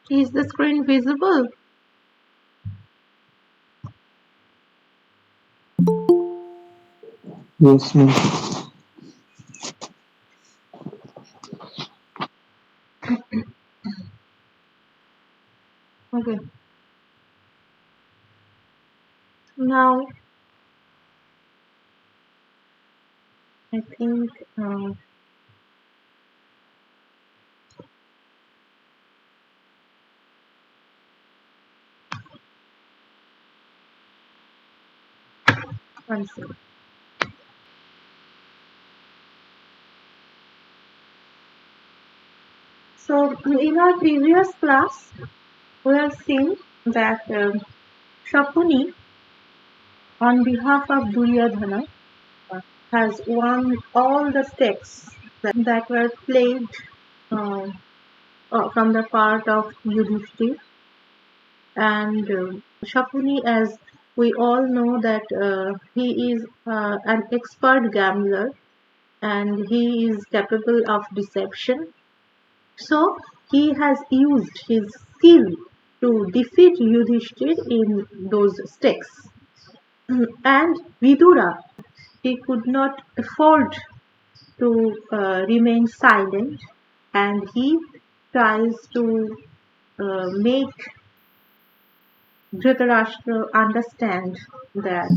Is the screen visible? Yes, ma'am. Okay. Now I think one second. So in our previous class, we have seen that Shakuni, on behalf of Duryodhana, has won all the stakes that were played uh, from the part of Yudhishthir. And Shakuni, as we all know, that he is an expert gambler and he is capable of deception. So he has used his skill to defeat Yudhishthir in those stakes. And Vidura, he could not afford to remain silent, and he tries to make Dhritarashtra understand that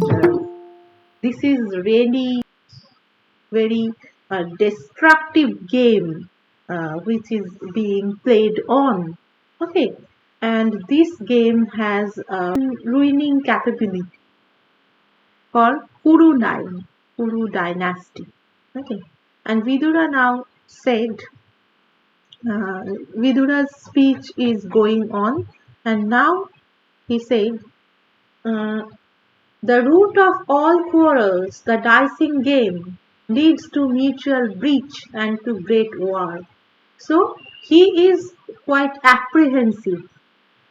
this is really very destructive game which is being played on. Okay, and this game has a ruining capability called Kuru dynasty. Okay, and Vidura now said, Vidura's speech is going on, and now he said, uh, the root of all quarrels, the dicing game, leads to mutual breach and to great war. So he is quite apprehensive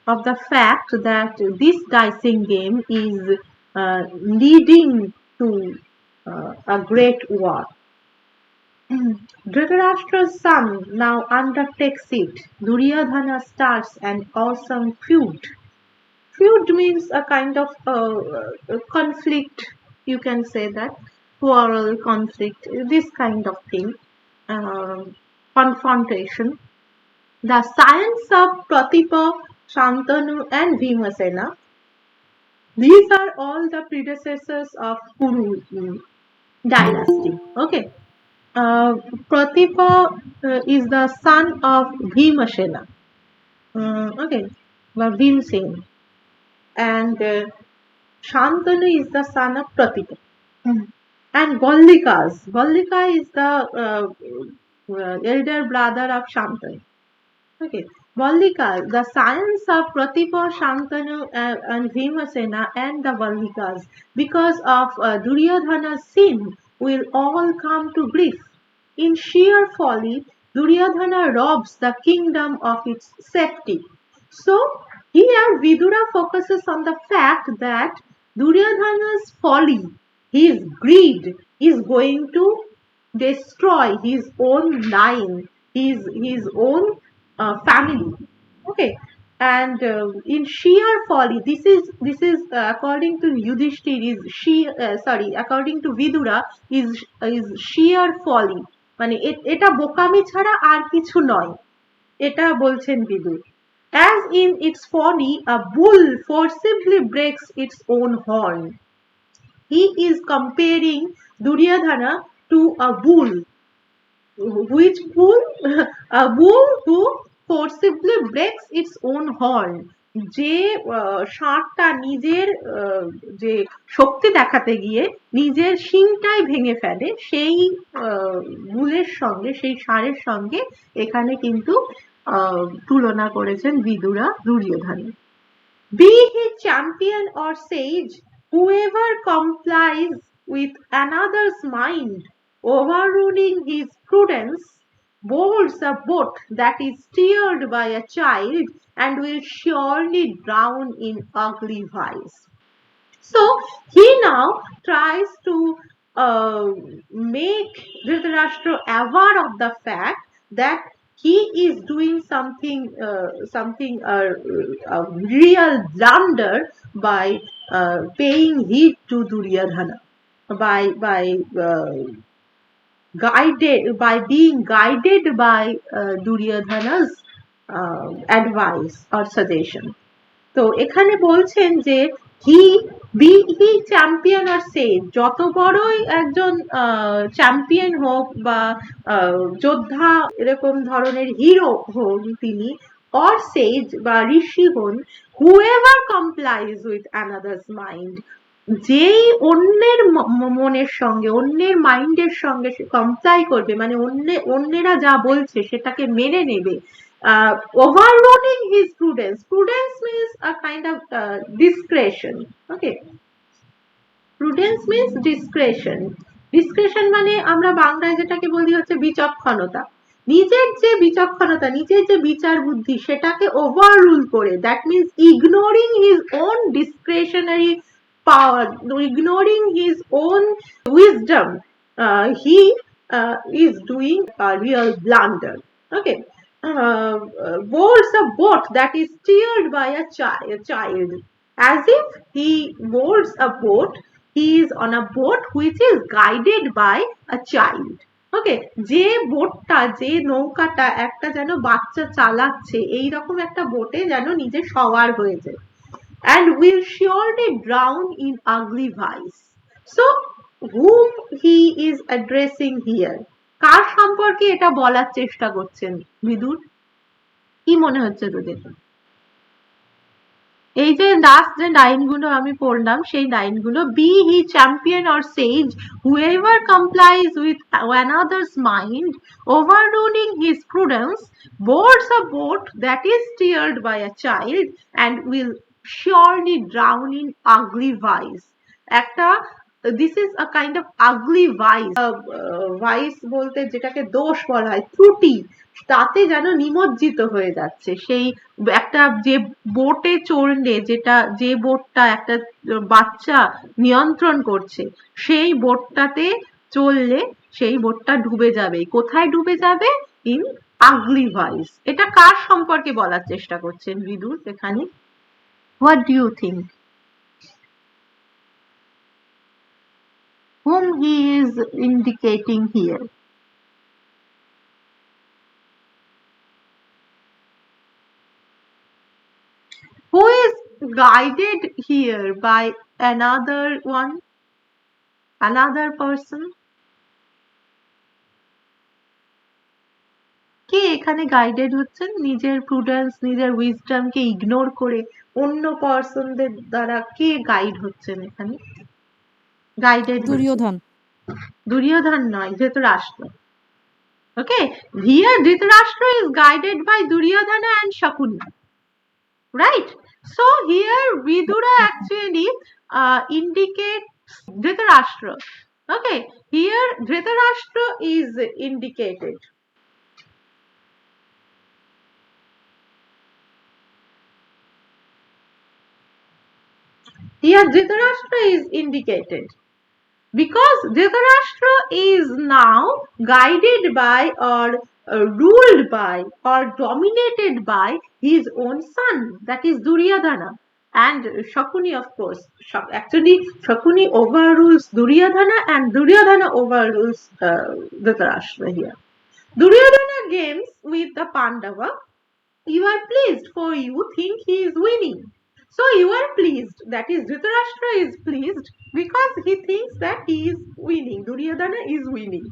of the fact that this dicing game is leading to a great war. Dhritarashtra's son now undertakes it. Duryodhana starts an awesome feud. Feud means a kind of conflict, you can say that, quarrel, conflict, this kind of thing, confrontation. The science of Pratipa, Shantanu, and Bhimasena, these are all the predecessors of Kuru dynasty. Okay. Uh, Pratipa is the son of Bhimasena. Okay. Bhimsen. And Shantanu is the son of Pratipa. And Vallikas. Vallika is the elder brother of Shantanu. Okay. Vallikas, the science of Pratipa, Shantanu, and Bhimasena and the Vallikas, because of Duryodhana's sin, will all come to grief. In sheer folly, Duryodhana robs the kingdom of its safety. So, here Vidura focuses on the fact that Duryodhana's folly, his greed, is going to destroy his own line, his own family. Okay, and in sheer folly, this is according to Yudhishthir is sorry, according to Vidura is sheer folly. মানে এটা বোকামি ছাড়া আর কিছু নয়, এটা বলছেন Vidur. As in its folly, a bull forcibly breaks its own horn. He is comparing Duryodhana to a bull. Which bull? A bull who forcibly breaks its own horn. যে ষাঁড়টা নিজের যে শক্তি দেখাতে গিয়ে নিজের শিংটাই ভেঙে ফেলে, সেই বুলের সঙ্গে, সেই ষাঁড়ের সঙ্গে এখানে কিন্তু তুলনা করেছেন বিদুরা দুর্যোধনের. Be he champion or sage, whoever complies with another's mind, overruling his prudence, boards a boat that is steered by a child and will surely drown in ugly vice. So he now tries to make Dhritarashtra aware of the fact that he is doing something a real blunder by paying heed to Duryodhana, by being guided by Duryodhana's advice or suggestion. তো এখানে বলছেন যে হি হি champion আর সেজ, যত বড়ই একজন champion হোক বা যোদ্ধা এরকম ধরনের হিরো হন তিনি, or sage বা ঋষি হন, whoever complies with another's mind, যেই অন্যের মনের সঙ্গে, অন্যের মাইন্ডের সঙ্গে সে কমপ্লাই করবে, মানে অন্যেরা যা বলছে সেটাকে মেনে নেবে, overruling his prudence. Prudence means a kind of discretion. Okay. Prudence means discretion. Discretion মানে আমরা বাংলায় যেটাকে বলি হচ্ছে বিচক্ষণতা। নিজের যে বিচক্ষণতা, নিজের যে বিচার বুদ্ধি সেটাকে overrule করে, that means ignoring his own discretionary power, ignoring his own wisdom, he is doing a real blunder. Okay. Boards a boat that is steered by a child. As if he boards a boat, he is on a boat which is guided by a child. ওকে, যে বোটটা, যে নৌকাটা একটা যেন বাচ্চা চালাচ্ছে, এইরকম একটা বোটে যেন নিজে সওয়ার হয়েছে, and will surely drown in ugly vice. So whom he is addressing here? কার সম্পর্কে এটা বলার চেষ্টা করছেন বিদুর? কি মনে হচ্ছে তোদের? এই যে লাস্ট যে লাইনগুলো আমি পড়লাম, সেই লাইনগুলো, be he champion or sage, whoever complies with another's mind, overruling his prudence, boards a boat that is steered by a child and will surely drown in ugly vice. একটা this is a kind of ugly vice. vice বলতে যেটাকে দোষ বলা হয়, ত্রুটি, তাতে যেন নিমজ্জিত হয়ে যাচ্ছে। সেই একটা যে বোটে চড়লে, যেটা যে বোটটা একটা বাচ্চা নিয়ন্ত্রণ করছে, সেই বোটটাতে চললে সেই বোটটা ডুবে যাবে। কোথায় ডুবে যাবে? In ugly vice. এটা কার সম্পর্কে বলার চেষ্টা করছেন বিদুর এখানে? What do you think? whom he is indicating here? Who is guided here by another one, another person? কে এখানে গাইডেড হচ্ছেন? নিজের প্রুডেন্স, নিজের উইজডমকে ইগনোর করে অন্য পার্সনদের দ্বারা কে গাইড হচ্ছেন এখানে? গাইডেড দুর্যোধন। দুর্যোধন নয়, Dhritarashtra. Okay, here Dhritarashtra is guided by Duryodhana and Shakuni. Right? So here Vidura actually indicates Dhritarashtra. Okay, here Dhritarashtra is indicated. Here Dhritarashtra is indicated because Dhritarashtra is now guided by or ruled by or dominated by his own son, that is Duryodhana, and Shakuni, of course. Actually Shakuni overrules Duryodhana and Duryodhana overrules Dhritarashtra here. Duryodhana games with the Pandava. You are pleased, for you think he is winning. So you are pleased, that is Dhritarashtra is pleased because he thinks that he is winning, Duryodhana is winning.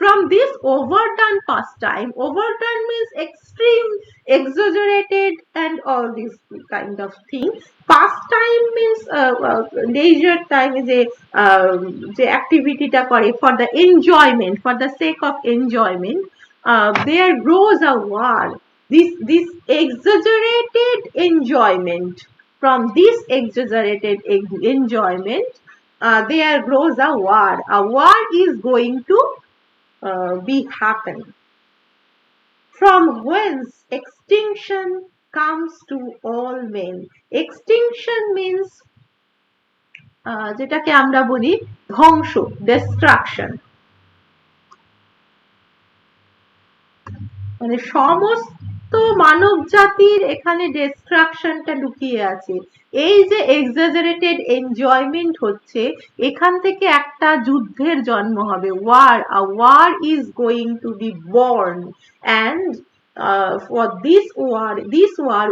From this overdone pastime, overdone means extreme, exaggerated and all these kind of thing. Pastime means leisure time is a activity ta kore for the enjoyment, for the sake of enjoyment. There grows a war. This exaggerated enjoyment, from this exaggerated enjoyment, there grows a war. A war is going to be happen. From whence extinction comes to all men. Extinction means যেটাকে আমরা বলি ধ্বংস, destruction. মানে সমস্ত মানব জাতির এখানে ডিস্ট্রাকশনটা লুকিয়ে আছে। এই যে এক্সাজারেটেড এনজয়মেন্ট হচ্ছে, এখান থেকে একটা যুদ্ধের জন্ম হবে, war is going to be born, and for this war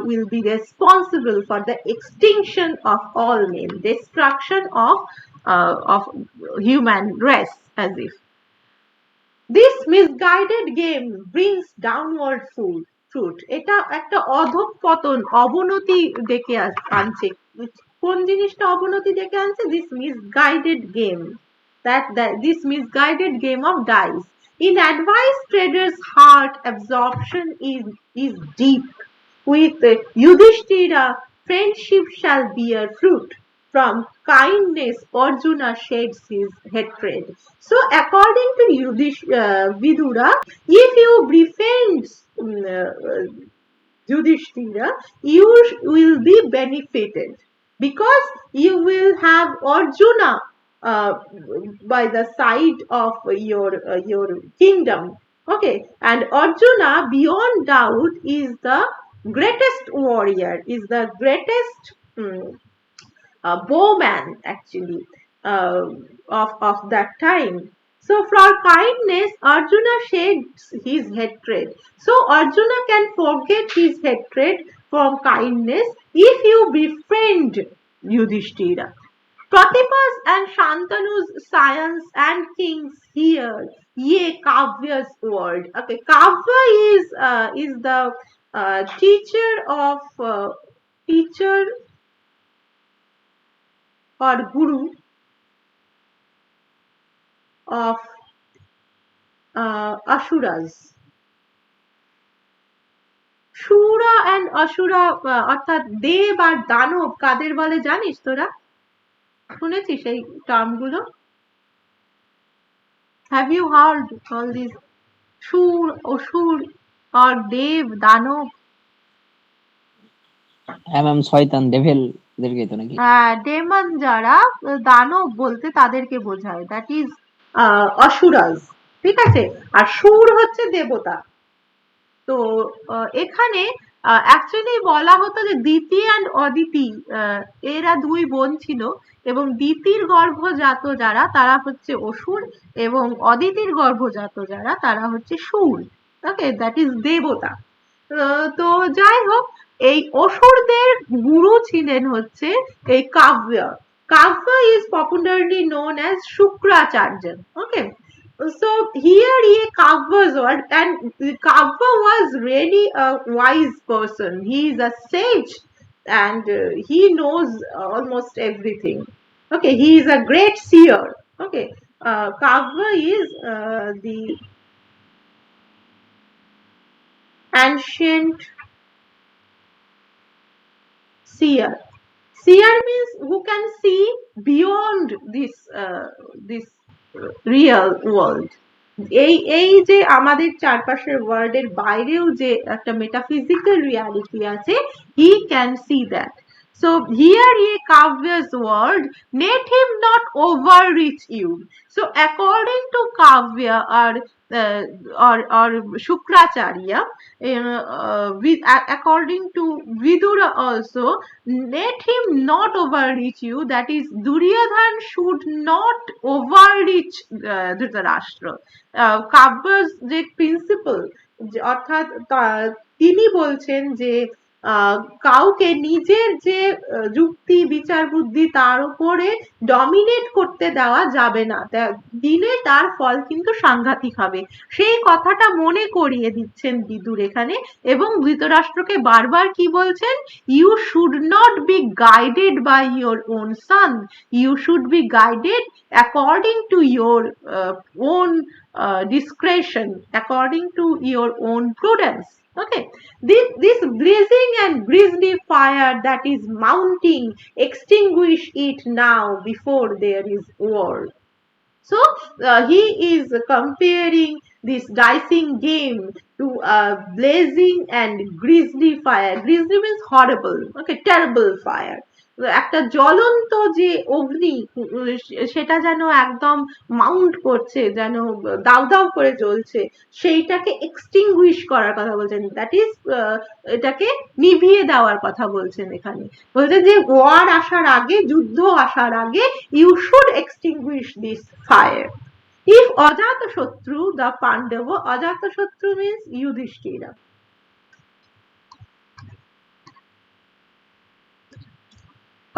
will be responsible for the extinction of all men, destruction of human race, as if this misguided game brings downward fruit. এটা একটা অধঃপতন, অবনতি ডেকে আনছে। কোন জিনিসটা অবনতি ডেকে আনছে? This misguided game, that this misguided game of dice. In advice trader's heart, absorption is deep. With Yudhishthira, friendship shall bear fruit. From kindness, Arjuna sheds his hatred. So, according to Vidura, if you befriend Yudhishthira, you will be benefited because you will have Arjuna by the side of your kingdom. Okay, and Arjuna, beyond doubt, is the greatest warrior, is the greatest bowman actually, of that time. So for kindness, Arjuna sheds his hatred. So Arjuna can forget his hatred from kindness if you befriend Yudhishthira. Pratipas and Shantanu's science and kings here, ye Kavya's word. Okay, Kavya is the teacher or guru of Asuras. সুরা and Ashura, অর্থাৎ দেব আর দানব কাদের বলে জানিস তোরা? শুনেছিস এই টার্মগুলো? Have you heard all these সুর, অসুর or দেব, দানব? হ্যাঁ ম্যাম, শয়তান, ডেভিল দেরকে তো নাকি? হ্যাঁ, ডেমন যারা, দানব বলতে তাদেরকে বোঝায়, দ্যাট ইজ অসুরাস। ঠিক আছে? আর সুর হচ্ছে দেবতা। তো এখানে অ্যাকচুয়ালি বলা হতো যে দিতি অ্যান্ড অদিতি, এরা দুই বোন ছিল, এবং দিতির গর্ভজাত যারা তারা হচ্ছে অসুর, এবং অদিতির গর্ভজাত যারা তারা হচ্ছে সুর। ওকে, দ্যাট ইজ দেবতা। তো যাই হোক, এই অসুরদের গুরু ছিলেন হচ্ছে এই Kavya. Kavya is popularly known as Shukracharya. Okay, so here ye Kavya's word, and Kavya was really a wise person. He is a sage, and he knows almost everything. Okay, he is a great seer. Okay, Kavya is the ancient seer. Seer means who can see beyond this real world. এই যে আমাদের চারপাশের ওয়ার্ল্ডের বাইরেও যে একটা metaphysical reality আছে, he can see that. So here ye Kavya's word, let him not overreach you. So according to Kavya or Shukracharya, according to Vidura also, let him not overreach you. That is, Duryodhan should not overreach Dhritarashtra. কাব্যর যে principal, অর্থাৎ তিনি বলছেন যে কাউকে নিজের যে যুক্তি, বিচার বুদ্ধি তার উপরে ডমিনেট করতে দেওয়া যাবে না, দিলে তার ফল কিন্তু সাংঘাতিক হবে। সেই কথাটা মনে করিয়ে দিচ্ছেন বিদুর এখানে, এবং ধৃতরাষ্ট্রকে বারবার কি বলছেন? You should not be guided by your own son, you should be guided according to your own discretion, according to your own prudence. Okay, this blazing and grisly fire that is mounting, extinguish it now before there is war. So he is comparing this dicing game to a blazing and grisly fire. Grisly means horrible, okay, terrible fire. একটা জ্বলন্ত যে অগ্নি সেটা যেন একদম Mount করছে, যেন দাউ দাউ করে জ্বলছে, সেইটাকে এক্সটিংগুইশ করার কথা বলছেন, দ্যাট ইজ এটাকে নিভিয়ে দেওয়ার কথা বলছেন এখানে। বলছেন যে ওয়ার আসার আগে, যুদ্ধ আসার আগে, you should extinguish this fire. If Ajatashatru the Pandava, অজাত শত্রু মিন্স যুধিষ্ঠিরা।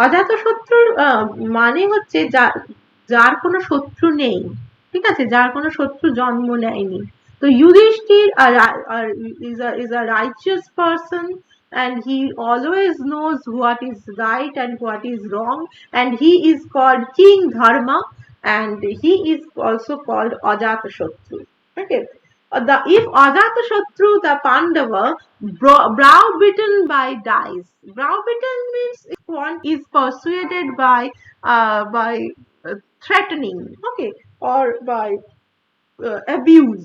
অজাতশত্রুর মানে হচ্ছে যার কোনো শত্রু নেই, ঠিক আছে, যার কোনো শত্রু জন্ম নেয়নি। তো Yudhishthir is a righteous person, and he always knows what is right and what is wrong, and he is called King Dharma, and he is also called Ajatashatru. Okay. If Ajatashatru, the Pandava, browbeaten by dice. Browbeaten means if one is persuaded by threatening, okay, or by abuse.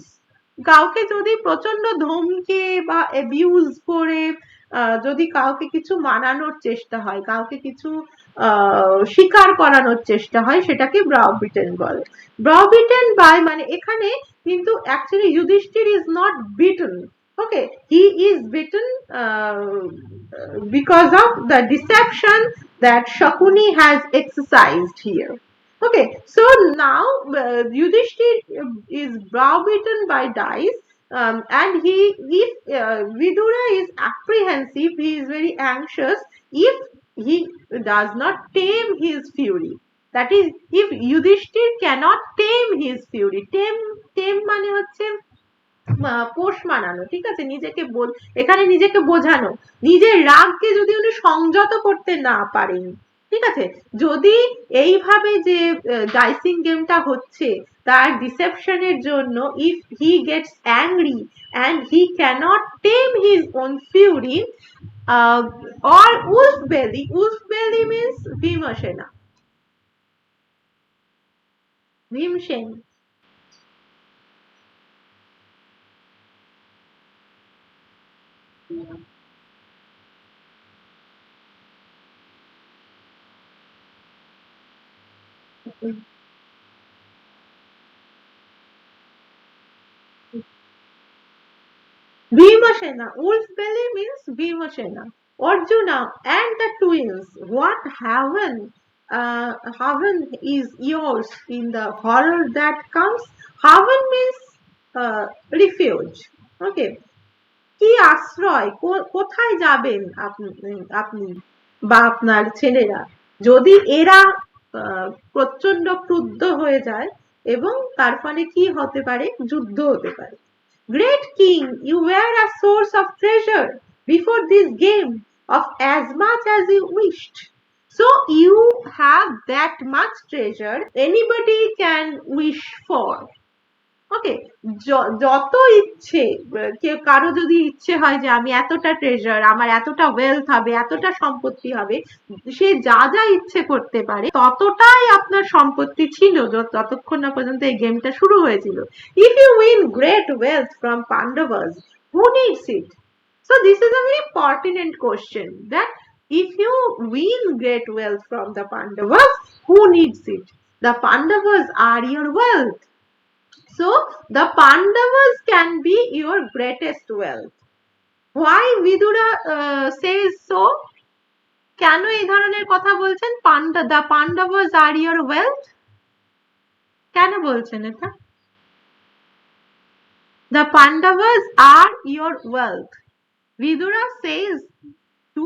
কাউকে যদি প্রচন্ড ধমকে বা abuse করে যদি কাউকে কিছু মানানোর চেষ্টা হয়, কাউকে কিছু স্বীকার করানোর চেষ্টা হয়, সেটাকে ব্রাউবিটেন বলে। ব্রাউবিটেন বাই মানে এখানে কিন্তু actually Yudhishthira is not beaten, okay, he is beaten because of the deception that Shakuni has exercised here. Okay, so now Yudhishthir is browbeaten by dice, and if Vidura is apprehensive, he is very anxious if he does not tame his fury. That is, if Yudhishthir cannot tame his fury, tame মানে হচ্ছে পোষ মানানো, ঠিক আছে, নিজেকে এখানে নিজেকে বোঝানো, নিজের রাগকে যদি উনি সংযত করতে না পারেন, ঠিক আছে, যদি এইভাবে যে ডাইসিং গেমটা হচ্ছে তার ডিসেপশনের জন্য, if he gets angry and he can't tame his own fury, or wolf belly means Bhimasena, Bhimsen. Bhimasena. Wolf belly means Bhimasena. Arjuna and the twins. What heaven? Heaven is yours in the horror that comes. Heaven means refuge. Okay. কি আশ্রয়, কোথায় যাবেন আপনি, আপনি বা আপনার ছেলেরা, যদি এরা প্রচন্ড ক্রুদ্ধ হয়ে যায়, এবং তার ফলে কি হতে পারে, যুদ্ধ হতে পারে। Great king, you were a source of treasure before this game of as much as you wished. So you have that much treasure anybody can wish for. ওকে, যত ইচ্ছে, কেউ কারো যদি ইচ্ছে হয় যে আমি এতটা ট্রেজার, আমার এতটা ওয়েলথ হবে, এতটা সম্পত্তি হবে, সে যা যা ইচ্ছে করতে পারে, ততটাই আপনার সম্পত্তি ছিল ততক্ষণ না পর্যন্ত এই গেমটা শুরু হয়েছিল। If you win great wealth from Pandavas, who needs it? So this is a very pertinent question, that if you win great wealth from the Pandavas, who needs it? The Pandavas are your wealth. So the Pandavas can be your greatest wealth. Why Vidura says so? কেন এই ধরনের কথা বলছেন? The Pandavas are your wealth? কেন বলছেন এটা? The Pandavas are your wealth. Vidura says to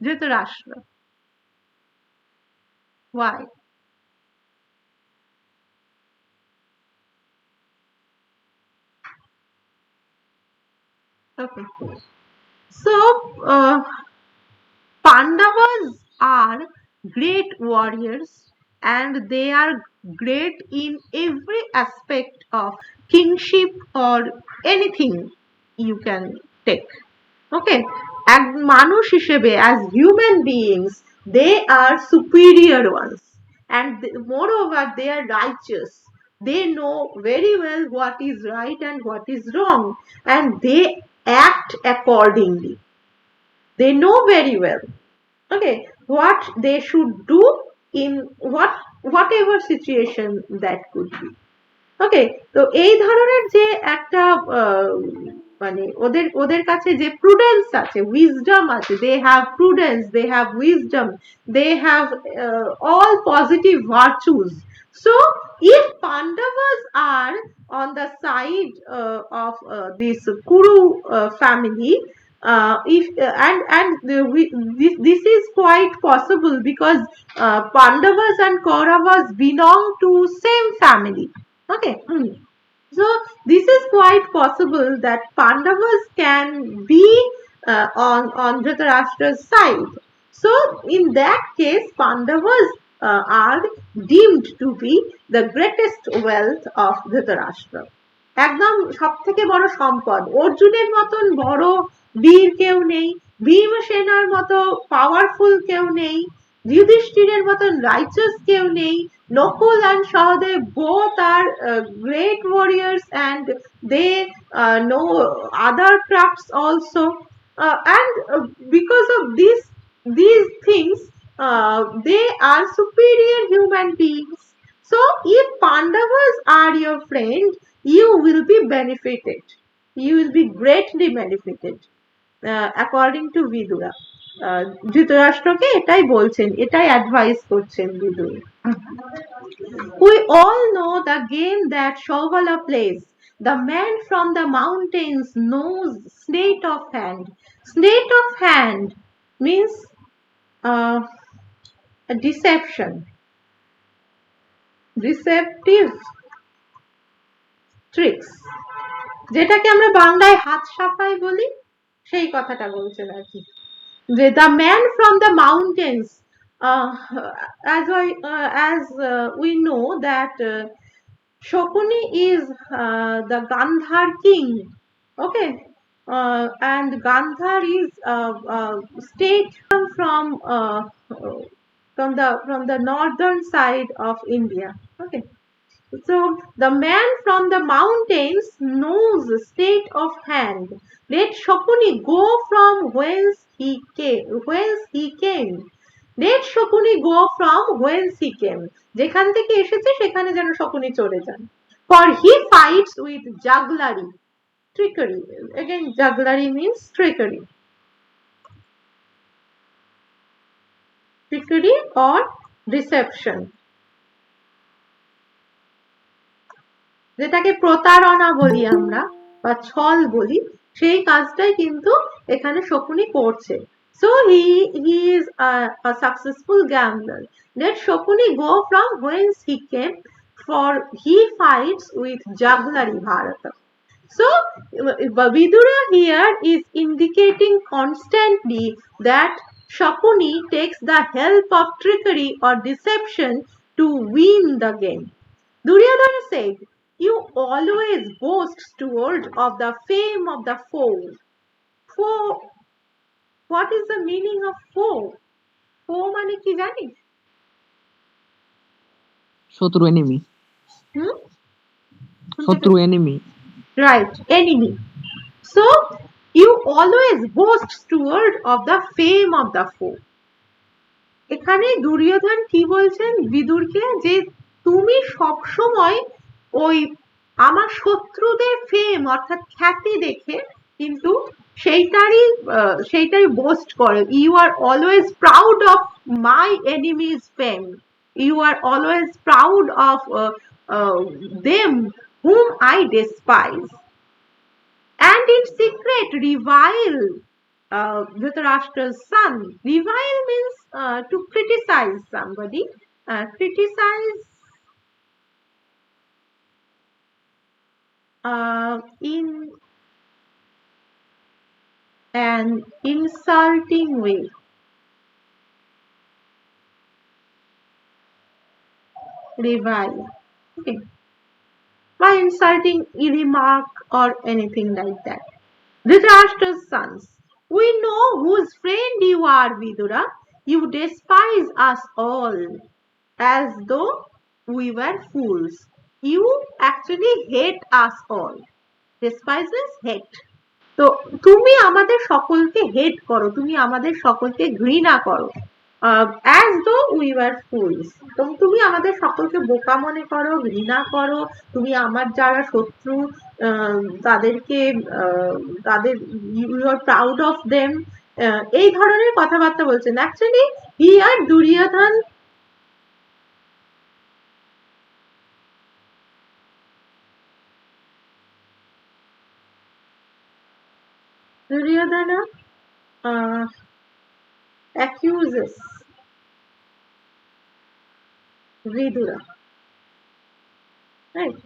Dhritarashtra. Why? Okay. So, Pandavas are great warriors, and they are great in every aspect of kingship or anything you can take. Okay, as মানুষ হিসেবে, as human beings, they are superior ones, and moreover they are righteous. They know very well what is right and what is wrong, and they act accordingly. They know very well. Okay, what they should do in whatever situation that could be. ওকে, তো এই ধরনের যে একটা মানে ওদের ওদের কাছে যে প্রুডেন্স আছে, উইজডম আছে, they have prudence, they have wisdom, they have all positive virtues. So if Pandavas are on the side of this Kuru family, if this is quite possible because Pandavas and Kauravas belong to same family. Okay. So this is quite possible that Pandavas can be on Dhritarashtra's side. So in that case, Pandavas are deemed to be the greatest wealth of Dhritarashtra. একদম সব থেকে বড় সম্পদ। অর্জুনের মতন বড় বীর কেউ নেই, ভীমসেনার মতো পাওয়ারফুল কেউ নেই, যুধিষ্ঠিরের মতন রাইচাস কেউ নেই. Nakul and Sahadev both are great warriors and they know other crafts also. And because of these things, they are superior human beings. So if Pandavas are your friend, you will be benefited. You will be greatly benefited. According to Vidura. ধৃতরাষ্ট্রকে এটাই বলছেন, এটাই advice করছেন Vidur. We all know the game that Shovala plays. The man from the mountains knows sleight of hand. Sleight of hand means a deception, deceptive tricks, যেটাকে আমরা বাংলায় হাত সাফাই বলি, সেই কথাটা বলছেন আর কি. The man from the mountains, as we know that Shokuni is the Gandhar king. Okay. And Gandhar is state from the northern side of India. Okay. So the man from the mountains knows the state of hand. Let Shakuni go from whence he came. Let Shakuni go from whence he came. যেখান থেকে এসেছে সেখানে যেন শকুনি চলে যান. For he fights with jugglery, trickery. Again, jugglery means trickery. Trickery or deception. যেটাকে প্রতারণা বলি আমরা বা ছল বলি, সেই কাজটাই কিন্তু এখানে শকুনি করছে. So he is a successful gambler. Let Shakuni go from whence he came, for he fights with jugglery Bharata. So Vidura here is indicating constantly that Shakuni takes the help of trickery or deception to win the game. Duryodhana said, you always boast steward of the fame of the foe. Foe. What is the meaning of foe? Foe মানে কি জানিস? শত্রু, enemy. শত্রু, enemy. Right, enemy. So you always boast steward of the fame of the foe. এখানে দুর্যোধন কি বলছেন বিদুরকে, যে তুমি সবসময় ওই আমার শত্রুদের ফেম অর্থাৎ খ্যাতি দেখে কিন্তু সেইটারই বোস্ট করে. You are always proud of my enemies fame, you are always proud of them whom I despise, and in secret revile Dhritarashtra's son. Revile means to criticize somebody, criticize in an insulting way. Revile. Okay. By insulting a remark or anything like that. Dhritarashtra's sons. We know whose friend you are, Vidura. You despise us all as though we were fools. You actually hate us all. Despise means hate. তো তুমি আমাদের সকলকে হেট করো, তুমি আমাদের সকলকে ঘৃণা করো. as though we were fools. তুমি আমাদের সকলকে বোকা মনে করো, ঘৃণা করো, তুমি আমার যারা শত্রু আহ, তাদেরকে আহ, তাদের you are proud of them, এই ধরনের কথাবার্তা বলছেন। Actually here Duryodhana accuses Vidura, right?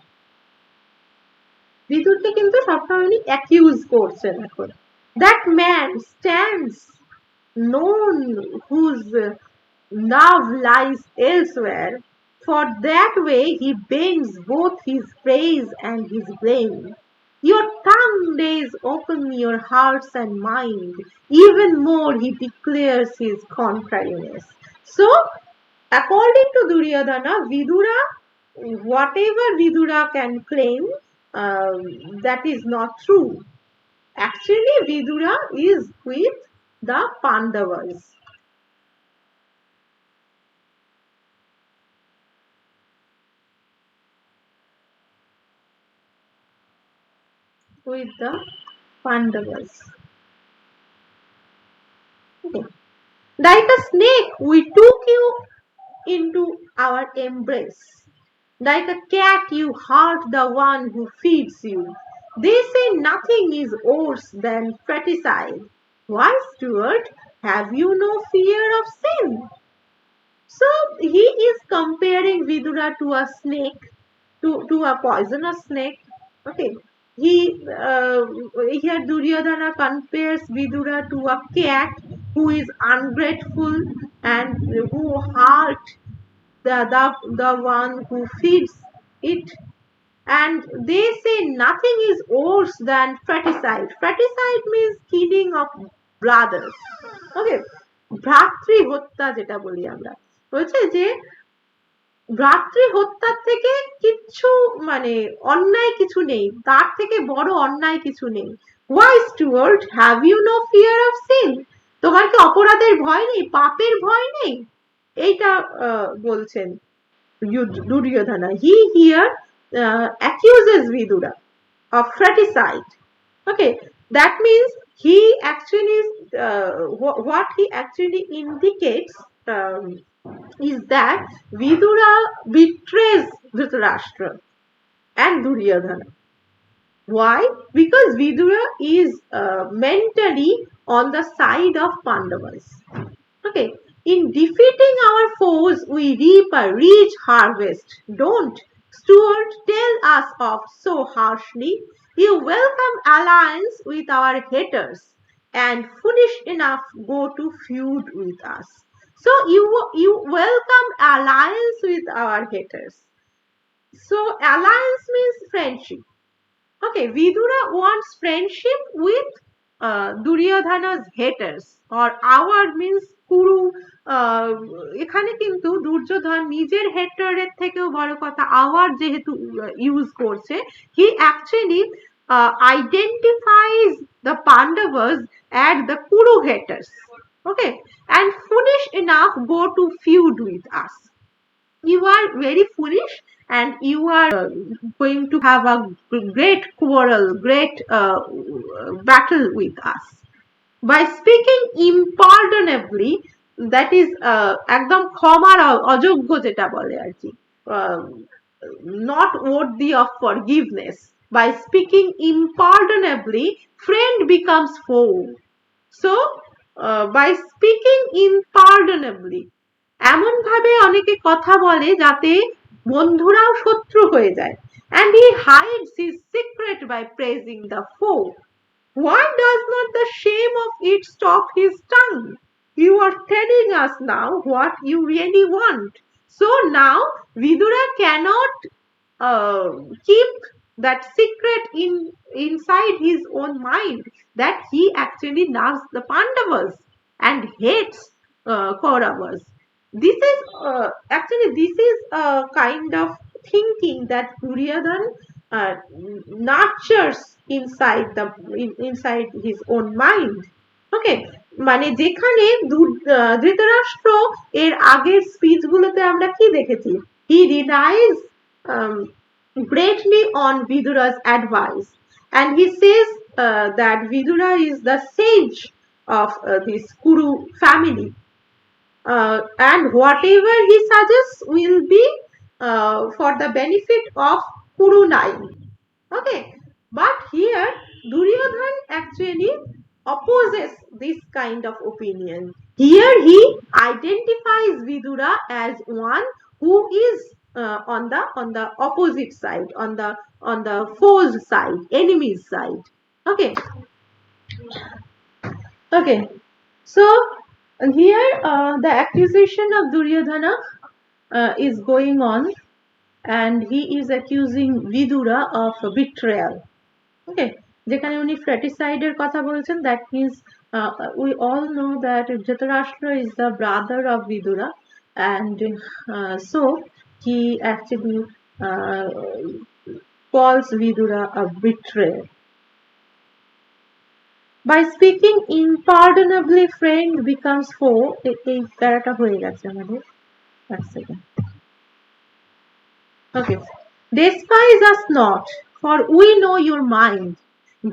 বিদুরকে কিন্তু সবসময় উনি অ্যাকিউজ করছেন এখন। That man stands known whose love lies elsewhere, for that way he bends both his praise and his blame. Your tongue lays open your hearts and mind, even more he declares his contrariness. So, according to Duryodhana, Vidura, whatever Vidura can claim, that is not true. Actually, Vidura is with the Pandavas. With the Pandavas. Okay. Like a snake, we took you into our embrace. Like a cat, you hurt the one who feeds you. They say nothing is worse than fratricide. Why, Stuart, have you no fear of sin? So he is comparing Vidura to a snake, to a poisonous snake. Okay. Here Duryodhana compares Vidura to a cat who is ungrateful and who hurt the one who feeds it. And they say nothing is worse than fratricide. Fratricide means killing of brothers. Okay, ভ্রাতৃ হত্যা যেটা বলি আমরা, বলছে যে ভ্রাতৃ হত্যার থেকে কিচ্ছু মানে অন্যায় কিছু নেই, তার থেকে বড় অন্যায় কিছু নেই। Why, Stuart, have you no fear of sin? তোমার কি অপরাধের ভয় নেই, পাপের ভয় নেই? এইটা বলছেন Duryodhana. He here accuses Vidura of fratricide. Okay, that means he actually what he actually indicates um, is that Vidura betrays Dhritarashtra and Duryodhana. Why? Because Vidura is mentally on the side of Pandavas. Okay, in defeating our foes, we reap a rich harvest. Don't, Stuart, tell us off so harshly. You welcome alliance with our haters and foolish enough go to feud with us. So you welcome alliance with our haters. So alliance means friendship. Okay, Vidura wants friendship with Duryodhana's haters, or our means Kuru. এখানে কিন্তু দুর্যোধন নিজের হেটারের থেকেও বড় কথা hour যেহেতু use করছে, হি actually identifies the Pandavas as the Kuru haters. Okay, and foolish enough go to feud with us. You are very foolish and you are going to have a great quarrel, great battle with us. By speaking impardonably, that is একদম ক্ষমার অযোগ্য যেটা বলে আর কি, not worthy of forgiveness. By speaking impardonably, friend becomes foe. So by speaking impardonably, এমন ভাবে অনেকে কথা বলে যাতে বন্ধুরাও শত্রু হয়ে যায়। And he hides his secret by praising the foe. Why does not the shame of it stop his tongue? You are telling us now what you really want. So now Vidura cannot keep that secret inside his own mind, that he actually loves the Pandavas and hates Kauravas. This is actually this is a kind of thinking that Duryodhan nurtures inside his own mind. Okay, মানে যেখানে ধৃতরাষ্ট্র এর আগের speech গুলোতে আমরা কি দেখেছি, হি realise greatly on Vidura's advice, and he says that Vidura is the sage of this Kuru family, and whatever he suggests will be for the benefit of Kuru line. Okay, but here Duryodhan actually opposes this kind of opinion. Here he identifies Vidura as one who is on the opposite side, on the foe's side, enemy's side. Okay, okay. So here the accusation of Duryodhana is going on, and he is accusing Vidura of betrayal. Okay, যেখানে উনি fratricideর কথা বলছেন, that means we all know that Dhritarashtra is the brother of Vidura, and so he actually uh, calls Vidura a betrayer. By speaking impardonably, friend becomes foe. এই প্যারাটা হয়ে গেছে আমাদের, এক second. Okay. Despise us not, for we know your mind.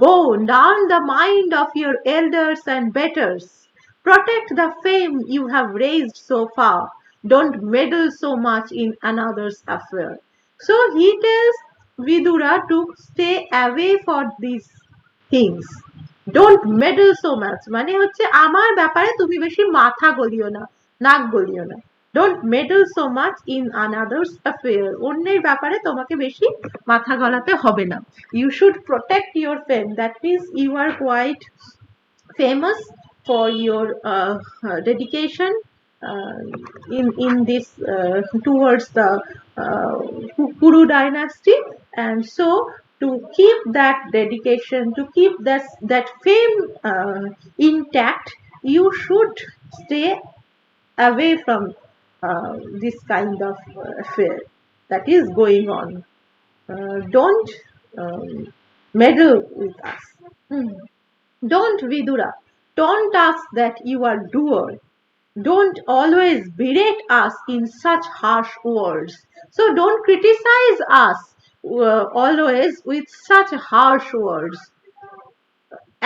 Go down the mind of your elders and betters. Protect the fame you have raised so far. Don't meddle so much in another's affair. So he tells Vidura to stay away for these things. Don't meddle so much. মানে হচ্ছে আমার ব্যাপারে তুমি বেশি মাথা গলিও না, নাক গলিও না। Don't meddle so much in another's affair. অন্যের ব্যাপারে তোমাকে বেশি মাথা গলাতে হবে না। You should protect your fame. That means you are quite famous for your dedication uh, in this towards the uh, Kuru dynasty, and so to keep that dedication, to keep that fame intact, you should stay away from this kind of affair that is going on. Don't meddle with us. Hmm. Don't, Vidura, taunt us that you are doer. Don't always berate us in such harsh words. So don't criticize us always with such harsh words.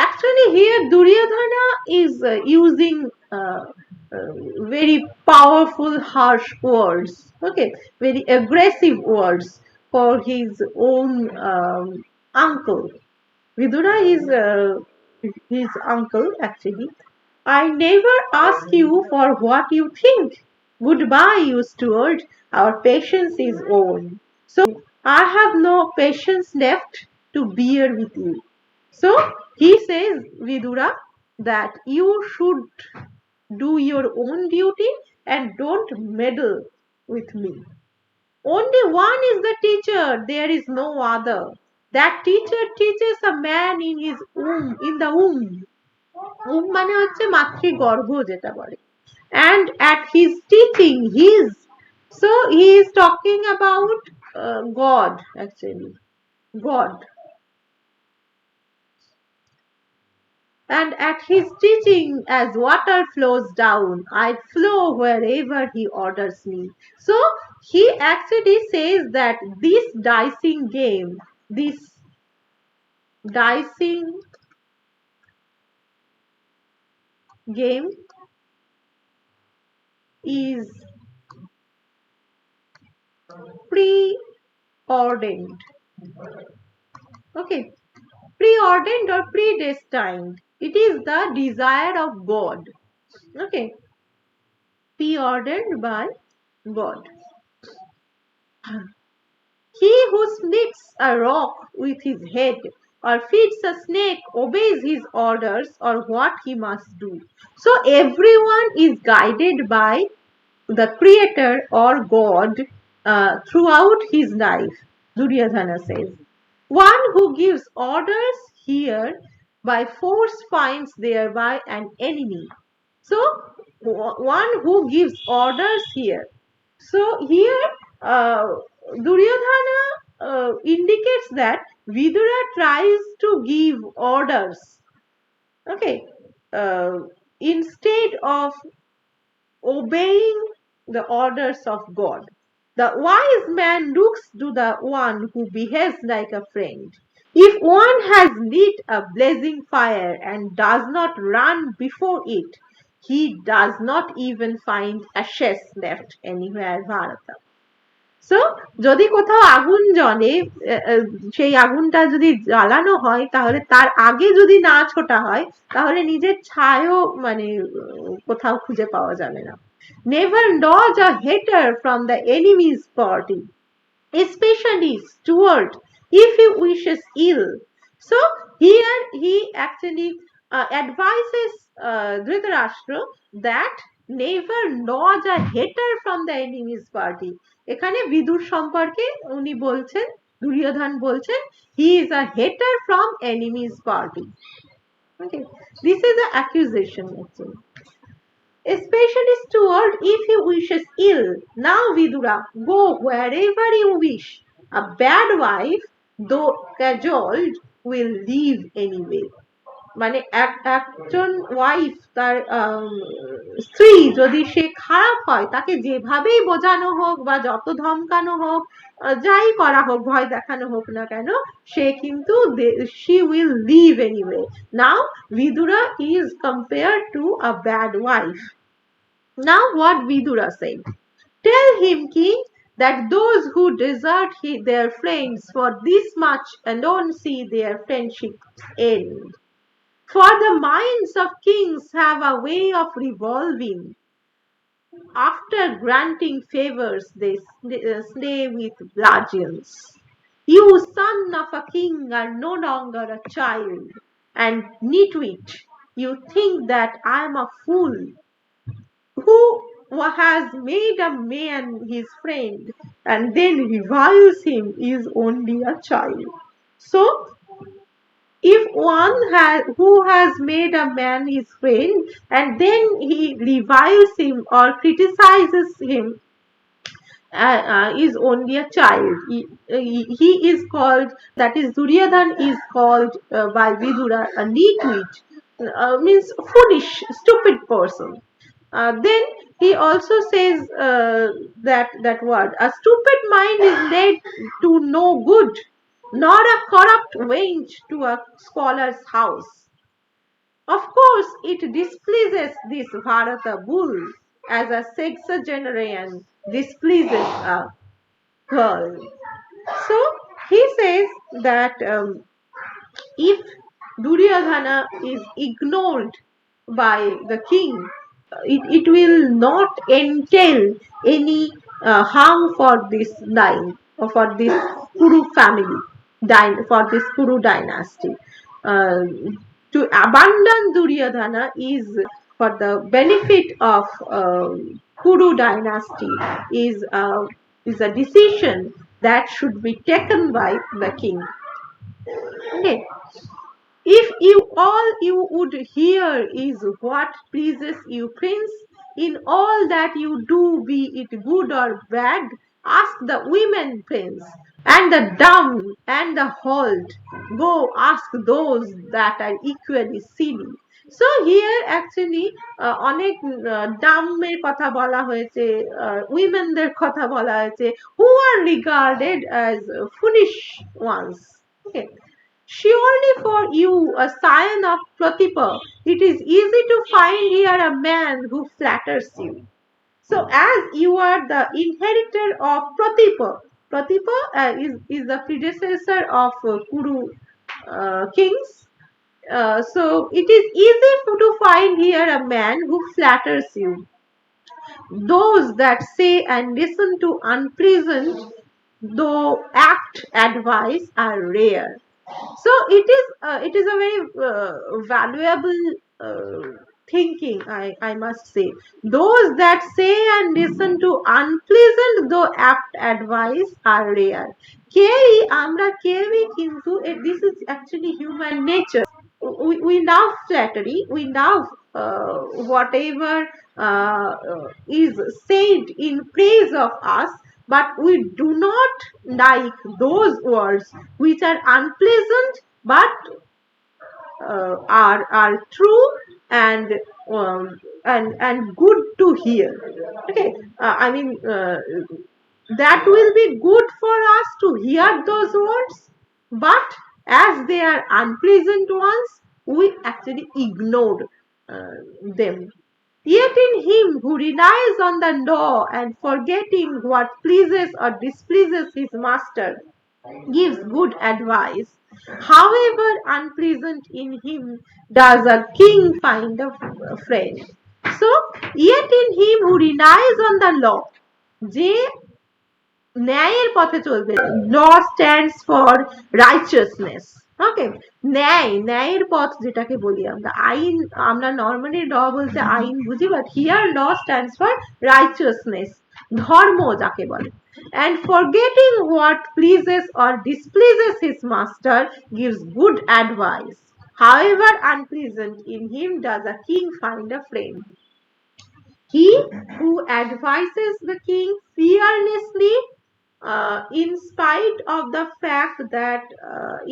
Actually, here Duryodhana is using very powerful, harsh words. Okay, very aggressive words for his own uncle. Vidura is his uncle actually. I never ask you for what you think. Goodbye, you steward. Our patience is over. So I have no patience left to bear with you. So he says, Vidura, that you should do your own duty and don't meddle with me. Only one is the teacher, there is no other. That teacher teaches a man in his womb, in the womb. মানে হচ্ছে মাতৃগর্ভ যেটা বলে। And at his teaching, so he is talking about God actually. God. And at his teaching, as water flows down, I flow wherever he orders me. So he actually says that this dicing game is preordained. Okay, preordained or predestined. It is the desire of God. Okay, preordained by God. He who splits a rock with his head or feeds a snake obeys his orders or what he must do. So everyone is guided by the creator or God throughout his life, Duryodhana says. One who gives orders here by force finds thereby an enemy. So one who gives orders here. So here Duryodhana indicates that Vidura tries to give orders. Okay. Uh, instead of obeying the orders of God. The wise man looks to the one who behaves like a friend. If one has lit a blazing fire and does not run before it, he does not even find ashes left anywhere, Bharata. So যদি কোথাও আগুন জ্বলে, সেই আগুনটা যদি জ্বালানো হয় তাহলে তার আগে যদি না ছোটা হয় তাহলে নিজের ছায়াও মানে কোথাও খুঁজে পাওয়া যাবে না। Never dodge a hater from the enemy's party, especially steward if he wishes ill. So here he actually advises Dhritarashtra that never dodge a hater from the enemy's party. এখানে বিদুর সম্পর্কে উনি বলছেন, দুর্যোধন বলছেন, he is a hater from enemy's party. Okay, this is the accusation actually. Especially steward if he wishes ill. Now Vidura, go wherever you wish. A bad wife, though cajoled, will leave anyway. মানে একজন wife তার স্ত্রী যদি সে খারাপ হয় তাকে যেভাবেই বোঝানো হোক বা যত ধমকানো হোক যাই করা হোক ভয় দেখানো হোক না কেন সে কিন্তু she will leave anyway. Now Vidura is compared to a bad wife. Now what Vidura said, tell him king that those who desert their friends for this much alone see their friendships end. For the minds of kings have a way of revolving. After granting favors, they slay with bludgeons. You, son of a king, are no longer a child, and nitwit, you think that I am a fool who has made a man his friend and then reviles him is only a child. So if one who has made a man his friend and then he reviles him or criticizes him is only a child. He is called, that is Duryodhan is called by Vidura a nitwit, means foolish, stupid person. Then he also says that word, a stupid mind is led to no good, nor a corrupt wench to a scholar's house. Of course, it displeases this Bharata bull as a sexagenarian displeases a girl. So he says that if Duryodhana is ignored by the king, it will not entail any harm for this line or for this Kuru family, for this Kuru dynasty. Uh, to abandon Duryodhana is for the benefit of Kuru dynasty is a decision that should be taken by the king. Okay. If all you would hear is what pleases you, prince, in all that you do, be it good or bad, ask the women, prince, and the dumb and the halt. Go ask those that are equally silly. So here actually অনেক ডামের কথা বলা হয়েছে, উইমেনদের কথা বলা হয়েছে, who are regarded as foolish ones. Okay. Surely for you, a scion of Pratipa, it is easy to find here a man who flatters you. So as you are the inheritor of Pratipa, Pratipa is the predecessor of Kuru kings. So it is easy to find here a man who flatters you. Those that say and listen to unpleasant, though act advice, are rare. So it is a very valuable thinking, I must say. Those that say and listen to unpleasant though apt advice are rare. কেউই আমরা কেউই কিন্তু this is actually human nature. We love flattery, we love whatever is said in praise of us, but we do not like those words which are unpleasant but are true and and good to hear. Okay, I mean, that will be good for us to hear those words, but as they are unpleasant ones, we actually ignore them. Yet in him who relies on the law and forgetting what pleases or displeases his master, gives good advice. However unpleasant in him does a king find a friend. So, yet in him who relies on the law, যে ন্যায়ের পথে চলবে, ল stands for righteousness. ওকে, ন্যায়ের পথ যেটাকে বলি আমরা, আইন, আমরা নর্মালি ল বলতে আইন বুঝি, but here law stands for righteousness, ধর্ম যাকে বলে। And forgetting what pleases or displeases his master, gives good advice. However unpleasant in him does a king find a friend. He who advises the king fearlessly, in spite of the fact that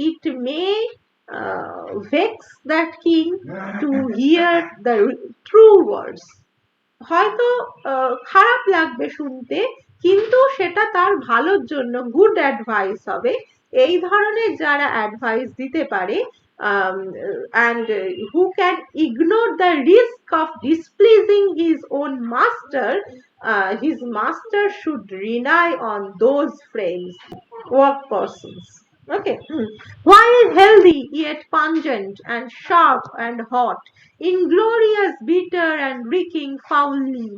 it may vex that king to hear the true words. হয়তো খারাপ লাগবে শুনতে, কিন্তু সেটা তার ভালোর জন্য, good advice হবে। এই ধরনের যারা অ্যাডভাইস দিতে পারে, and who can ignore the risk of displeasing his own master, his master should rely on those friends, work persons. Okay. While healthy yet pungent and sharp and hot, inglorious, bitter and reeking foully,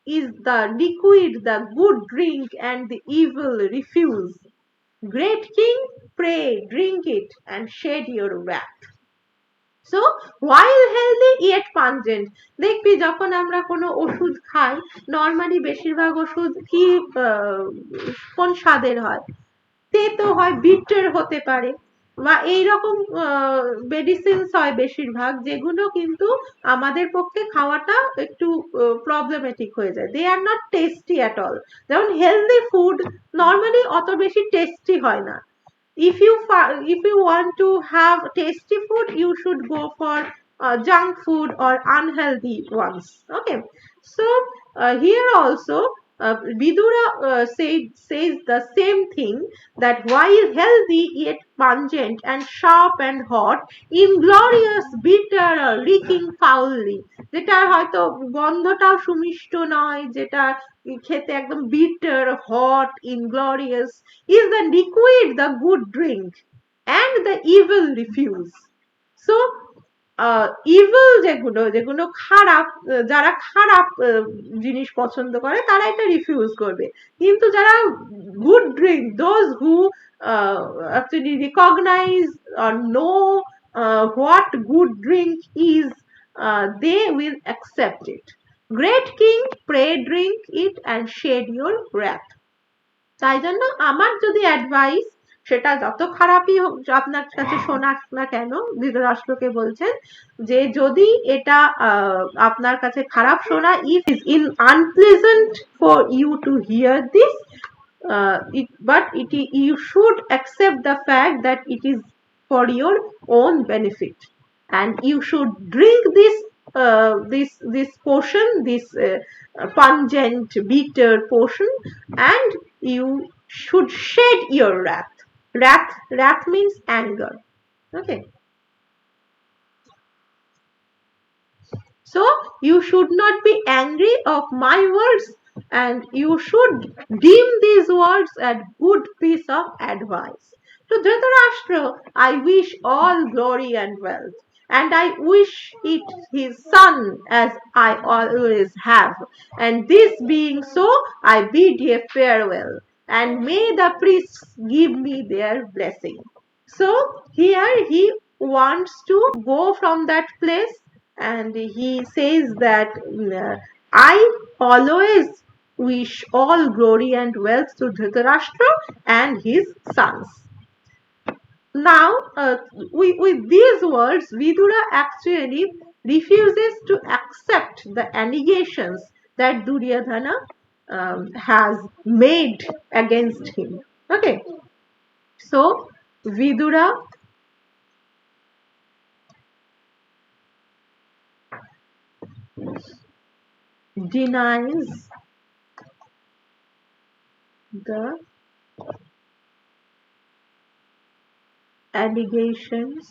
is the liquid the good drink and the evil refuse. Great king, pray drink it and shed your wrath. So while healthy yet pungent, দেখবি যখন আমরা কোনো ওষুধ খাই, normally বেশিরভাগ ওষুধ কি কোন স্বাদের হয়, তেতো হয়, বিটার হতে পারে, বা এইরকম মেডিসিনস হয় বেশিরভাগ, যেগুলো কিন্তু আমাদের পক্ষে খাওয়াটা একটু প্রবলেমেটিক হয়ে যায়, they are not tasty at all. যেমন হেলদি ফুড নর্মালি অত বেশি টেস্টি হয় না। If you want to have tasty food, you should go for junk food or unhealthy ones. Okay, so here also Vidura says the same thing, that while healthy yet pungent and sharp and hot, inglorious, bitter or reeking foully, যেটা হয়তো গন্ধটাও সুমিষ্ট নয়, যেটা খেতে একদম bitter, hot, inglorious, is the liquid the good drink and the evil refuse. So evil যেগুলো যেগুলো খারাপ, যারা খারাপ জিনিস পছন্দ করে তারা এটা রিফিউজ করবে, কিন্তু যারা good drink, those who actually recognize or know what good drink is, they will accept it. Great king, pray drink it and shed your wrath. তাই জন্য আমার যদি অ্যাডভাইস, সেটা যত খারাপই হোক আপনার কাছে শোনাক না কেন, ধৃতরাষ্ট্রকে বলছেন যে যদি এটা আপনার কাছে খারাপ শোনা, if is in unpleasant for you to hear this, but you should accept the fact that it is for your own benefit, and you should drink this portion, this pungent, bitter portion, and you should shed your wrath. Wrath means anger. Okay, so you should not be angry of my words, and you should deem these words a good piece of advice. To Dhritarashtra, I wish all glory and wealth, and I wish it his son as I always have. And this being so, I bid ye farewell, and may the priests give me their blessing. So here he wants to go from that place, and he says that I always wish all glory and wealth to Dhritarashtra and his sons. Now, with these words, Vidura actually refuses to accept the allegations that Duryodhana has made against him. Okay, so Vidura denies the allegations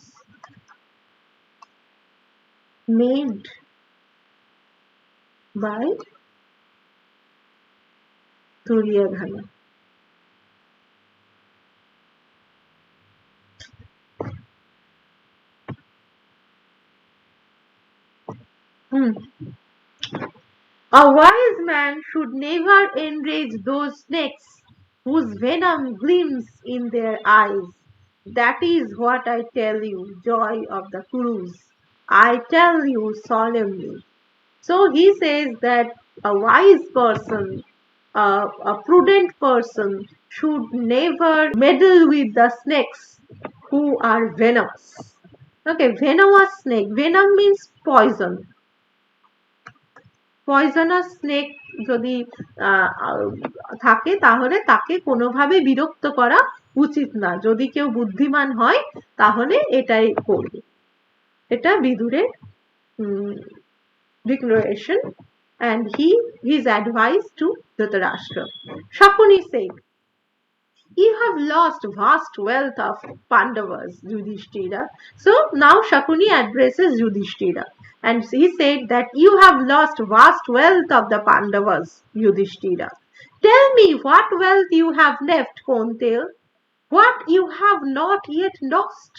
made by Duryodhana. Hmm. A wise man should never enrage those snakes whose venom gleams in their eyes. That is what I tell you, joy of the Kurus. I tell you solemnly. So he says that a wise person, a prudent person, should never meddle with the snakes who are venomous. Okay, venomous snake. Venom means poison. Poisonous snake যদি থাকে তাহলে তাকে কোনোভাবে বিরক্ত করা উচিত না। যদি কেউ বুদ্ধিমান হয় তাহলে এটাই করবে। এটা বিদুরের declaration and his advice to Dhritarashtra. Shakuni said, "You have lost vast wealth of Pandavas, Yudhishthira." So now Shakuni addresses Yudhishthira and he said that you have lost vast wealth of the Pandavas, Yudhishthira. Tell me what wealth you have left, Kontel, what you have not yet lost.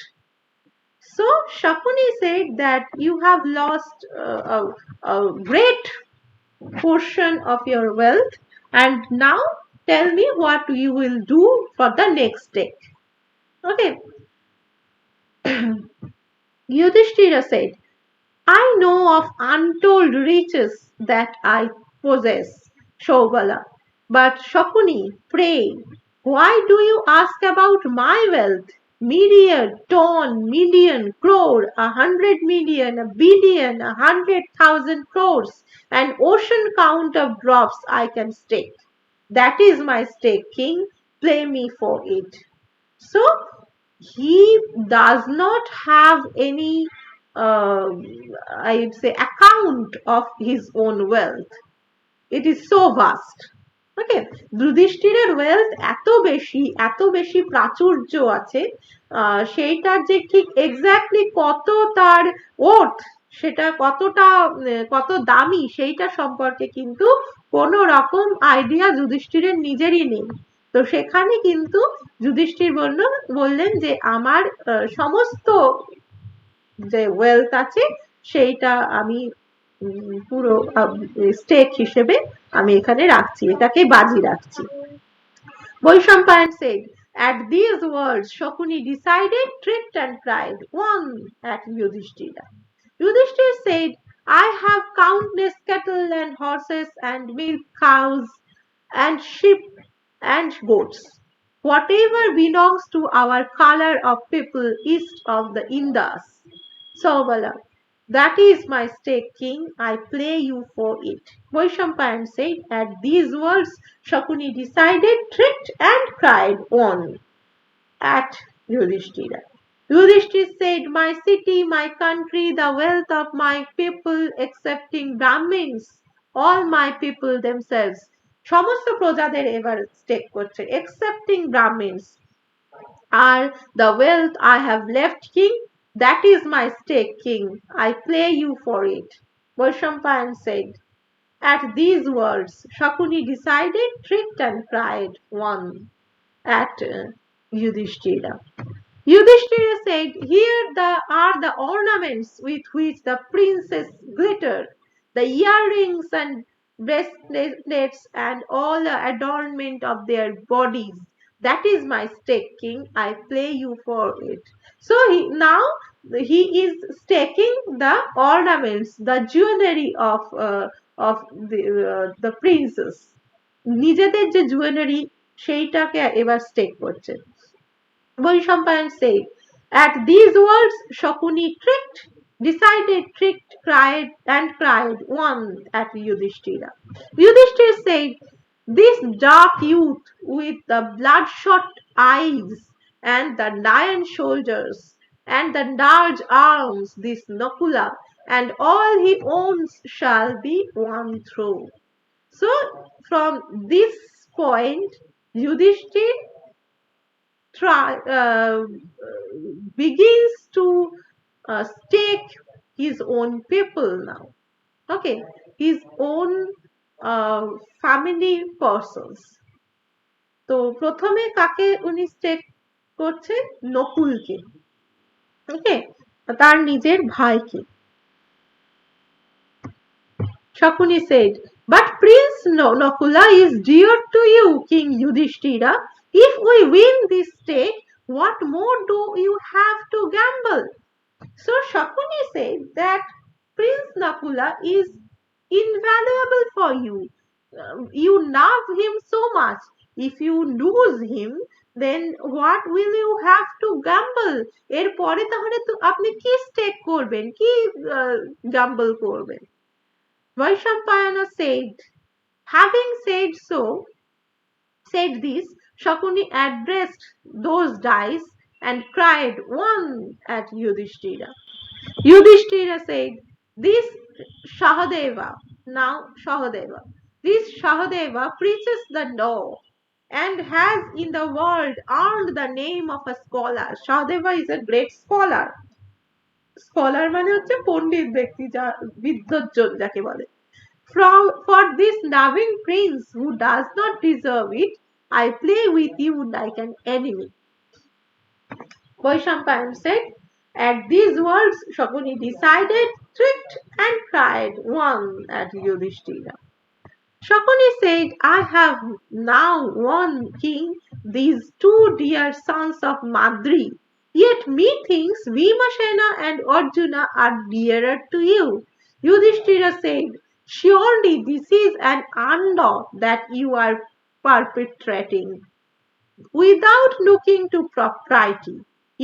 So Shakuni said that you have lost a great portion of your wealth and now tell me what you will do for the next day. Okay. Yudhishthira said, I know of untold riches that I possess, Shovala. But Shakuni, pray, why do you ask about my wealth? Myriad, ton, million, crore, 100 million, a billion, 100,000 crores, an ocean count of drops I can stake. That is my stake, king. Play me for it. So he does not have any, I'd say, account of his own wealth. It is so vast. Okay, যুধিষ্ঠিরের wealth এত বেশি প্রাচুর্য আছে, সেইটার যে ঠিক exactly কত তার ওর্থ, সেটা কত দামি সেইটা সম্পর্কে কিন্তু কোনো রকম আইডিয়া যুধিষ্ঠিরের নিজেরই নেই। তো সেখানে কিন্তু যুধিষ্ঠির বললেন যে আমার সমস্ত যে ওয়েলথ আছে সেইটা আমি পুরো স্টেক হিসেবে আমি এখানে রাখছি, এটাকে বাজি রাখছি। Vaishampayan said, at these words Shakuni decided, tricked and cried, won at Yudhishthira. Yudhishthira said, I have countless cattle and horses and milk cows and sheep and goats. Whatever belongs to our color of people east of the Indus. Savala, that is my stake, king. I play you for it. Vaishampayan said, at these words, Shakuni decided, tricked, and cried on at Yudhishthira. Yudhishthira said, my city, my country, the wealth of my people, excepting Brahmins, all my people themselves. সমস্ত প্রজাদের এবার stake করছে, excepting Brahmins, are the wealth I have left, king. That is my stake, king. I play you for it. Vaishampayan said, at these words, Shakuni decided, tricked and cried, won at Yudhishthira. Yudhishthira said, here are the ornaments with which the princes glitter, the earrings and bracelets and all the adornment of their bodies. That is my stake, king. I play you for it. So now he is staking the ornaments, the jewelry of the princes. নিজেদের যে jewellery সেইটাকে এবার stake করছে। Vaishampayan said, at these words Shakuni cried, won at Yudhishthira. Yudhishthira said, this dark youth with the bloodshot eyes and the lion shoulders and the large arms, this Nakula, and all he owns shall be won through. So, from this point, Yudhishthir begins to stake his own people now. Okay, his own uh, family persons. তো প্রথমে কাকে উনি stake করছে? নকুলকে। ওকে, তার নিজের ভাইকে। Shakuni said, "But Prince Nakula is dear to you, King Yudhishthira. If we win this stake, what more do you have to gamble?" So Shakuni said that Prince Nakula is invaluable for you. You love him so much. If you lose him, then what will you have to gamble? এরপরে তাহলে তো আপনি কি stake করবেন, কি gamble করবেন? Vaishampayana said, having said this, Shakuni addressed those dice and cried one at Yudhishthira. Yudhishthira said, this Shahadeva, now Shahadeva, this Shahadeva preaches the law and has in the world earned the name of a scholar. Shahadeva is a great scholar. Scholar মানে হচ্ছে পণ্ডিত ব্যক্তি, যা বিদ্বজ্জন যাকে বলে। For this loving prince who does not deserve it, I play with you like an enemy. Vaishampayan said, at these words, Shakuni decided, tricked, and cried one at Yudhishthira. Shakuni said, I have now won, king, these two dear sons of Madri. Yet methinks Bhimasena and Arjuna are dearer to you. Yudhishthira said, surely this is an unlaw that you are perpetrating. Without looking to propriety,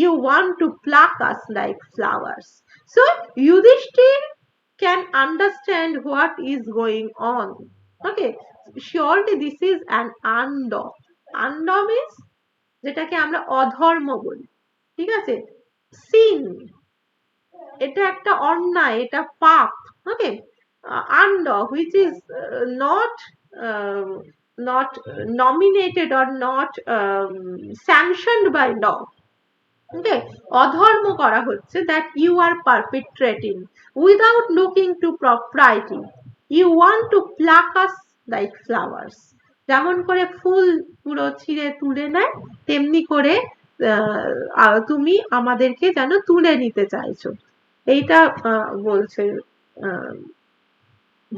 you want to pluck us like flowers. So Yudhishthir can understand what is going on. Okay, surely this is an unlaw. Unlaw means যেটাকে আমরা অধর্ম বলি, ঠিক আছে? Scene, এটা একটা অন্যায়, এটা পাপ। ওকে, unlaw which is not nominated or not sanctioned by law. Okay, অধর্ম করা হচ্ছে, that you are perpetrating without looking to propriety. You want to pluck us like flowers. যেমন করে ফুল পুরো ছিঁড়ে তুলে নেয়, তেমনি করে তুমি আমাদেরকে যেন তুলে নিতে চাইছো, এইটা বলছে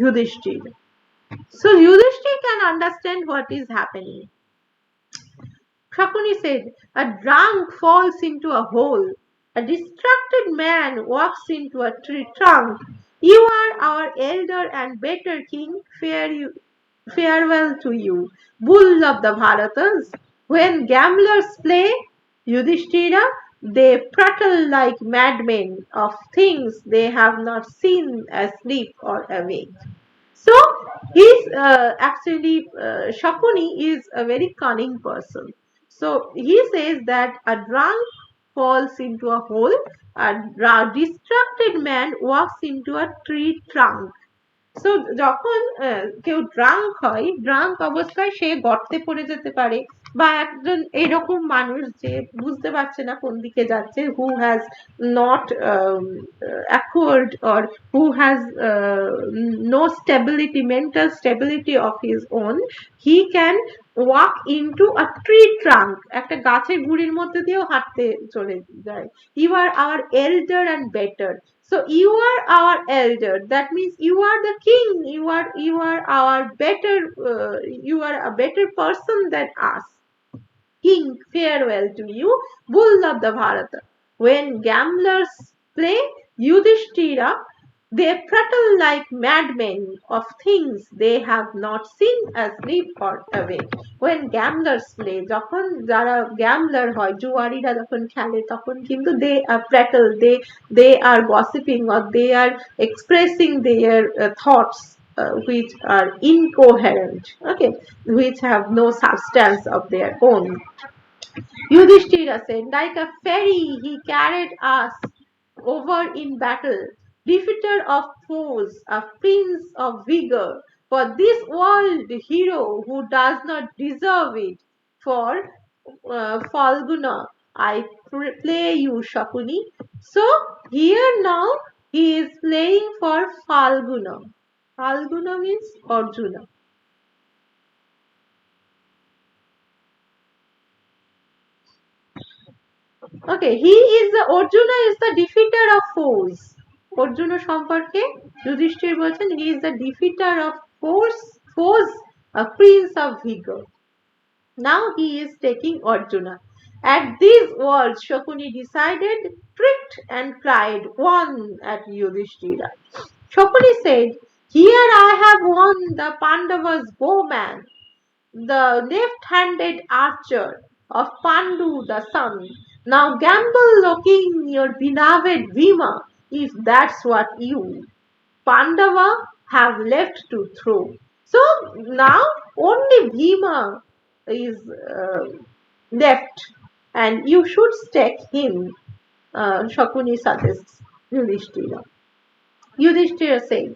Yudhishthir. So Yudhishthir can understand what is happening. Shakuni said, a drunk falls into a hole. A distracted man walks into a tree trunk. You are our elder and better king. Farewell to you. Bull of the Bharatas. When gamblers play, Yudhishthira, they prattle like madmen of things they have not seen asleep or awake. So he's actually Shakuni is a very cunning person. So he says that a drunk falls into a hole, a distracted man walks into a tree trunk. So যখন কেউ drank হয়, drank অবস্থায় সে গর্তে পড়ে যেতে পারে, বা একজন এরকম মানুষ যে বুঝতে পারছে না কোন দিকে যাচ্ছে, who has not acquired or who has no stability, mental stability of his own, he can walk into a tree trunk, একটা গাছের গুড়ির মধ্যে দিয়েও হাঁটতে চলে যায়। You are our elder and better. So you are our elder. That means you are the king. You are our better. You are a better person than us. King, farewell to you, bull of the Bharata. When gamblers play Yudhishthira, they prattle like madmen of things they have not seen asleep or awake. When gamblers play, যখন যারা গ্যামলার হয়, জুয়ারিরা যখন খেলে, তখন কিন্তু they are prattle, they are gossiping or they are expressing their thoughts which are incoherent, okay, which have no substance of their own. Yudhishthira said, like a ferry he carried us over in battle. defeater of foes, a prince of vigor, for this world hero who does not deserve it. For Falguna, I play you Shakuni. So here now he is playing for Falguna. Falguna means Arjuna. Okay, he is the Arjuna is the defeater of foes. Arjun সম্পর্কে যুধিষ্ঠির বলছেন he is the defeater of foes, a prince of vigor. Now he is taking Arjuna. At these words, Shakuni decided, tricked and cried, won at Yudhishthira. Shakuni said, here I have won the Pandavas' bowman, the left-handed archer of Pandu the son. Now gamble looking your beloved Bhima, if that's what you, Pandava, have left to throw. So now only Bhima is left, and you should stake him, Shakuni suggests Yudhishthira. Yudhishthira said,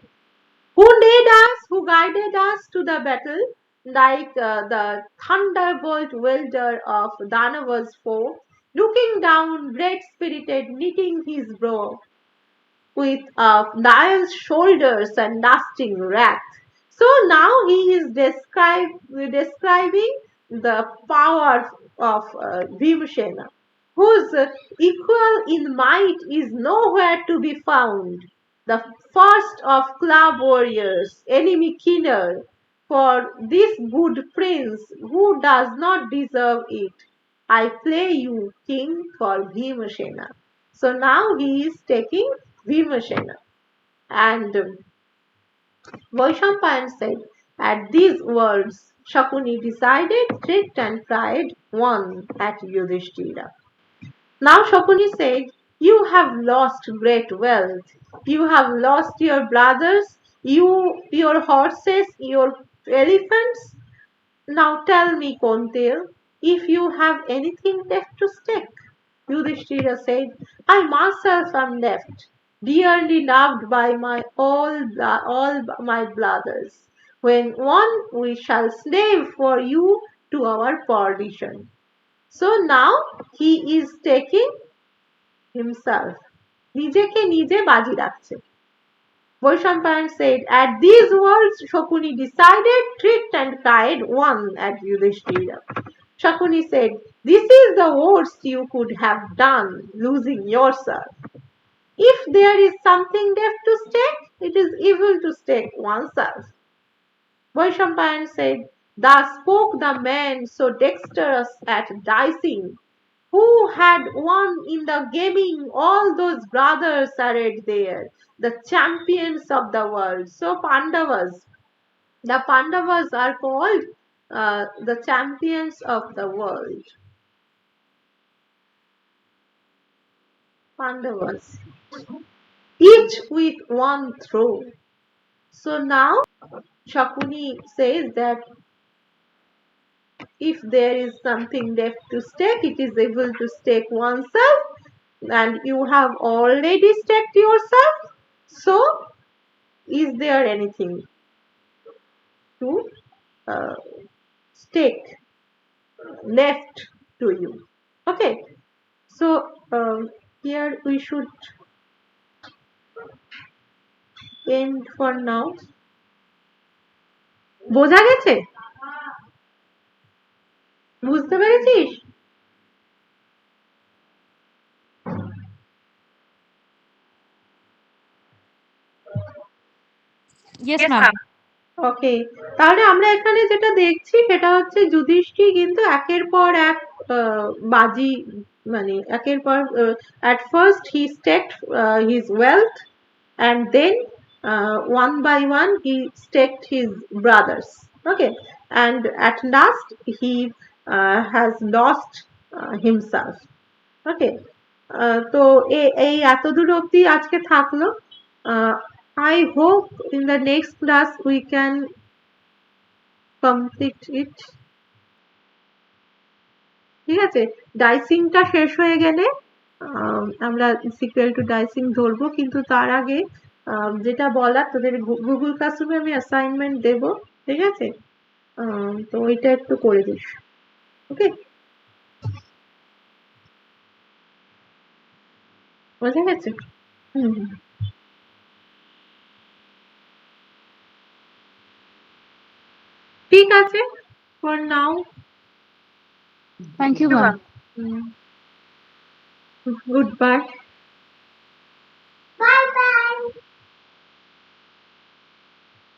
who led us, who guided us to the battle, like the thunderbolt welder of Danava's foe, looking down, great-spirited, knitting his brow, with lion's shoulders and lasting wrath. So now he is describing the power of Bhimashena, whose equal in might is nowhere to be found. The first of club warriors, enemy killer, for this good prince who does not deserve it. I play you king for Bhimashena. So now he is taking Bhimashena. And Vaishampayan said, at these words, Shakuni decided, tricked and cried, won at Yudhishthira. Now Shakuni said, you have lost great wealth. You have lost your brothers, your horses, your elephants. Now tell me, Kontil, if you have anything left to stake. Yudhishthira said, I myself am left, dearly loved by all my brothers. When won, we shall slave for you to our perdition. So now he is taking himself. নিজেকে নিজে বাজি রাখছে. Vaishampayan said, at these words, Shakuni decided, tricked and cried, won at Yudhishthira. Shakuni said, this is the worst you could have done, losing yourself. If there is something left to stake, it is evil to stake oneself. Vaishampayan said, thus spoke the man so dexterous at dicing, who had won in the gaming all those brothers arrayed there, the champions of the world. So the Pandavas are called the champions of the world. Pandavas, each with one throw. So now Shakuni says that if there is something left to stake, it is able to stake oneself, and you have already staked yourself. So is there anything to uh, stake left to you? Okay, so here we should end for now. বোঝা গেছে? বুঝতে পেরেছিস? Yes, ma'am. ওকে, তাহলে আমরা এখানে যেটা দেখছি সেটা হচ্ছে যুধিষ্ঠির কিন্তু একের পর এক বাজি, মানে একের পর at first he staked his wealth, and then one by one he staked his brothers. Okay, and at last he has lost himself. ওকে, তো এই এতদূর অবধি আজকে থাকলো. I hope in the next class we can complete it. ঠিক আছে, ডাইসিংটা শেষ হয়ে গেলে আমরা সিকুয়েল টু ডাইসিং ধরবো, কিন্তু তার আগে যেটা বলার তোদের গুগল ক্লাসরুমে আমি অ্যাসাইনমেন্ট দেব, ঠিক আছে? তো ওইটা একটু করে দিস, ওকে? বোঝা গেছে? হুম হুম। ঠিক আছে, for now. Thank you, ma'am. Good bye.